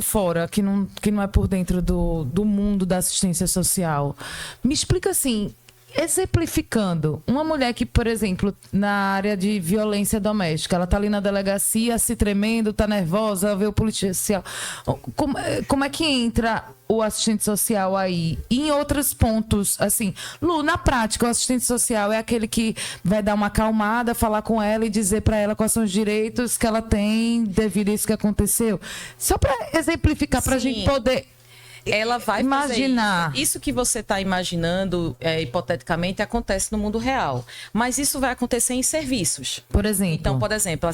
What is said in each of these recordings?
fora, que não é por dentro do mundo da assistência social, me explica assim, exemplificando, uma mulher que, por exemplo, na área de violência doméstica, ela tá ali na delegacia, se tremendo, tá nervosa, vê o policial. Como é que entra o assistente social aí? E em outros pontos, assim, Lu, na prática, o assistente social é aquele que vai dar uma acalmada, falar com ela e dizer para ela quais são os direitos que ela tem devido a isso que aconteceu. Só para exemplificar, para a gente poder... Ela vai imaginar. Fazer isso que você está imaginando, hipoteticamente, acontece no mundo real. Mas isso vai acontecer em serviços. Por exemplo? Então, por exemplo,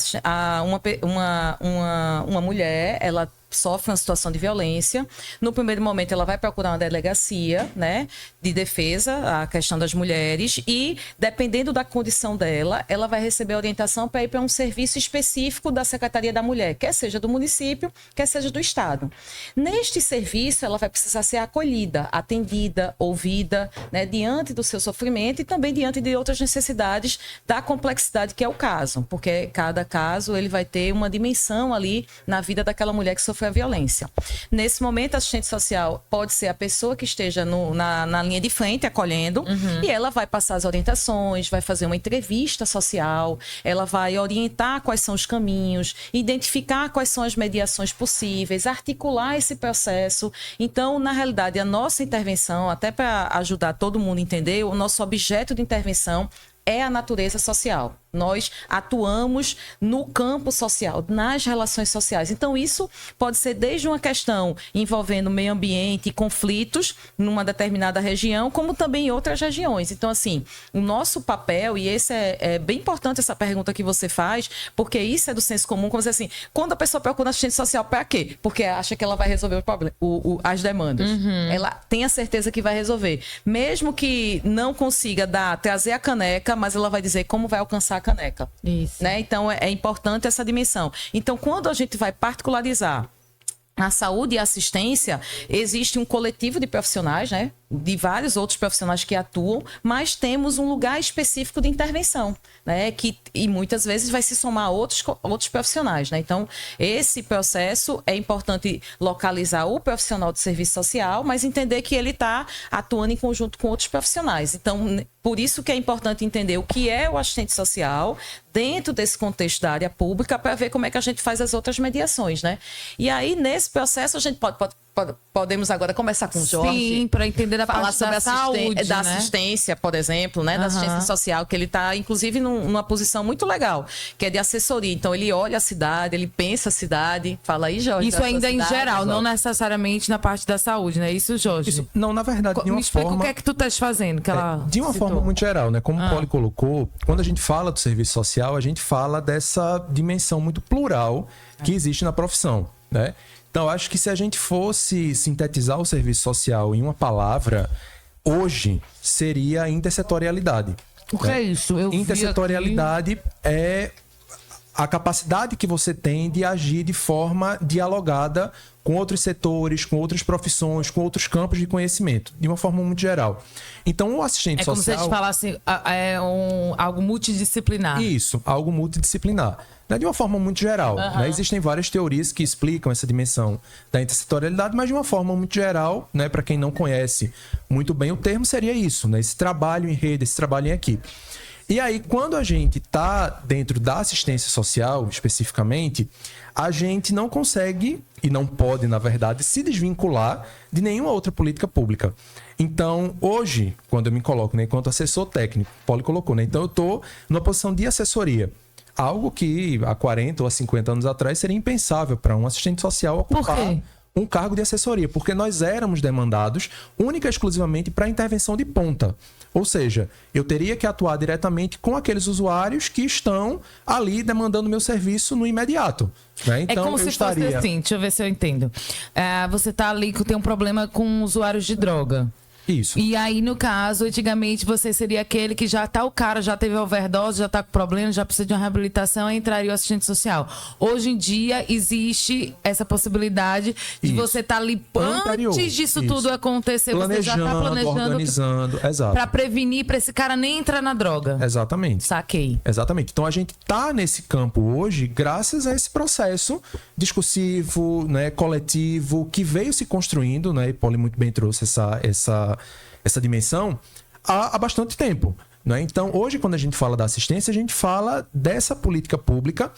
uma mulher, ela sofre uma situação de violência. No primeiro momento, ela vai procurar uma delegacia, né, de defesa, a questão das mulheres, e, dependendo da condição dela, ela vai receber orientação para ir para um serviço específico da Secretaria da Mulher, quer seja do município, quer seja do Estado. Neste serviço, ela vai precisar ser acolhida, atendida, ouvida, né, diante do seu sofrimento e também diante de outras necessidades da complexidade que é o caso, porque cada caso ele vai ter uma dimensão ali na vida daquela mulher que sofreu a violência. Nesse momento, a assistente social pode ser a pessoa que esteja na linha de frente, acolhendo, e ela vai passar as orientações, vai fazer uma entrevista social, ela vai orientar quais são os caminhos, identificar quais são as mediações possíveis, articular esse processo. Então, na realidade, a nossa intervenção, até para ajudar todo mundo a entender, o nosso objeto de intervenção é a natureza social. Nós atuamos no campo social, nas relações sociais. Então, isso pode ser desde uma questão envolvendo meio ambiente e conflitos numa determinada região, como também em outras regiões. Então, assim, o nosso papel, e esse é bem importante essa pergunta que você faz, porque isso é do senso comum, como dizer assim, quando a pessoa procura assistente social, para quê? Porque acha que ela vai resolver as demandas. Ela tem a certeza que vai resolver. Mesmo que não consiga trazer a caneca, mas ela vai dizer como vai alcançar a caneca. Isso. Né? Então, é importante essa dimensão. Então, quando a gente vai particularizar a saúde e a assistência, existe um coletivo de profissionais, né? De vários outros profissionais que atuam, mas temos um lugar específico de intervenção, né? E muitas vezes vai se somar outros profissionais, né? Então, esse processo é importante localizar o profissional de serviço social, mas entender que ele está atuando em conjunto com outros profissionais. Então, por isso que é importante entender o que é o assistente social dentro desse contexto da área pública para ver como é que a gente faz as outras mediações, né? E aí, nesse processo, a gente podemos agora começar com o Jorge. Sim, para entender a falar parte sobre da saúde, da né? assistência, por exemplo, né? Da assistência social, que ele está, inclusive, numa posição muito legal, que é de assessoria. Então, ele olha a cidade, ele pensa a cidade. Fala aí, Jorge. Isso ainda em geral, não necessariamente na parte da saúde, né? Isso, Jorge? Isso, não, na verdade, de uma Me explica forma... o que é que tu estás fazendo, que ela de uma citou. forma muito geral, né? Como o Poli colocou, quando a gente fala do serviço social, a gente fala dessa dimensão muito plural que existe na profissão, né? Então, acho que se a gente fosse sintetizar o serviço social em uma palavra, hoje seria intersetorialidade. O que é isso? Intersetorialidade é a capacidade que você tem de agir de forma dialogada com outros setores, com outras profissões, com outros campos de conhecimento, de uma forma muito geral. Então, o assistente social... É como se a gente falasse algo multidisciplinar. Isso, algo multidisciplinar. Né? De uma forma muito geral. Né? Existem várias teorias que explicam essa dimensão da intersetorialidade, mas de uma forma muito geral, né? Para quem não conhece muito bem o termo, seria isso, né? Esse trabalho em rede, esse trabalho em equipe. E aí, quando a gente está dentro da assistência social, especificamente, a gente não consegue, e não pode, na verdade, se desvincular de nenhuma outra política pública. Então, hoje, quando eu me coloco, né, enquanto assessor técnico, o Poli colocou, né? Então, eu estou numa posição de assessoria. Algo que há 40 ou há 50 anos atrás seria impensável para um assistente social ocupar um cargo de assessoria, porque nós éramos demandados única e exclusivamente para intervenção de ponta. Ou seja, eu teria que atuar diretamente com aqueles usuários que estão ali demandando meu serviço no imediato. Né? Então, é como se fosse assim, deixa eu ver se eu entendo. Você está ali, tem um problema com usuários de droga. Isso. E aí, no caso, antigamente você seria aquele que o cara já teve overdose, já tá com problema, já precisa de uma reabilitação, entraria o assistente social. Hoje em dia existe essa possibilidade de você estar ali antes disso tudo acontecer, você já tá planejando, organizando, exato. Pra prevenir, pra esse cara nem entrar na droga. Exatamente. Saquei. Exatamente. Então a gente tá nesse campo hoje graças a esse processo discursivo, né, coletivo, que veio se construindo, né, e Polly muito bem trouxe essa dimensão há bastante tempo, né? Então, hoje, quando a gente fala da assistência, a gente fala dessa política pública,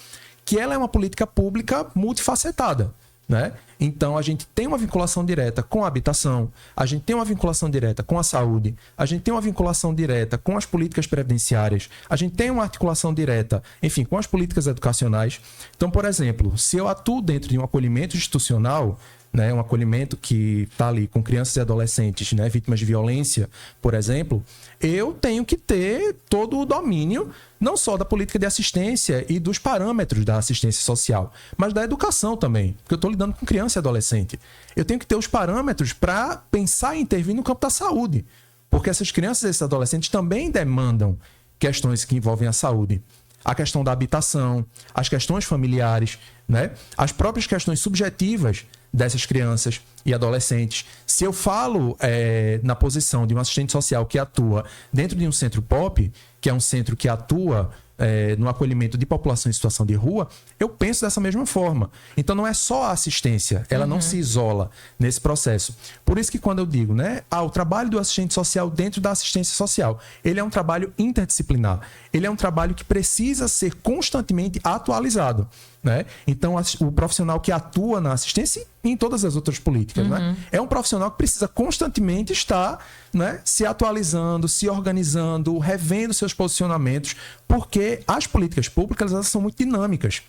que ela é uma política pública multifacetada, né? Então, a gente tem uma vinculação direta com a habitação, a gente tem uma vinculação direta com a saúde, a gente tem uma vinculação direta com as políticas previdenciárias, a gente tem uma articulação direta, enfim, com as políticas educacionais. Então, por exemplo, se eu atuo dentro de um acolhimento institucional, né, um acolhimento que está ali com crianças e adolescentes, né, vítimas de violência, por exemplo, eu tenho que ter todo o domínio, não só da política de assistência e dos parâmetros da assistência social, mas da educação também, porque eu estou lidando com criança e adolescente. Eu tenho que ter os parâmetros para pensar e intervir no campo da saúde, porque essas crianças e esses adolescentes também demandam questões que envolvem a saúde. A questão da habitação, as questões familiares, né? As próprias questões subjetivas dessas crianças e adolescentes. Se eu falo na posição de um assistente social que atua dentro de um centro POP, que é um centro que atua no acolhimento de população em situação de rua, eu penso dessa mesma forma. Então não é só a assistência, ela não se isola nesse processo. Por isso que quando eu digo, né, o trabalho do assistente social dentro da assistência social, ele é um trabalho interdisciplinar. Ele é um trabalho que precisa ser constantemente atualizado, né? Então o profissional que atua na assistência e em todas as outras políticas, né, é um profissional que precisa constantemente estar, né, se atualizando, se organizando, revendo seus posicionamentos, porque as políticas públicas elas são muito dinâmicas.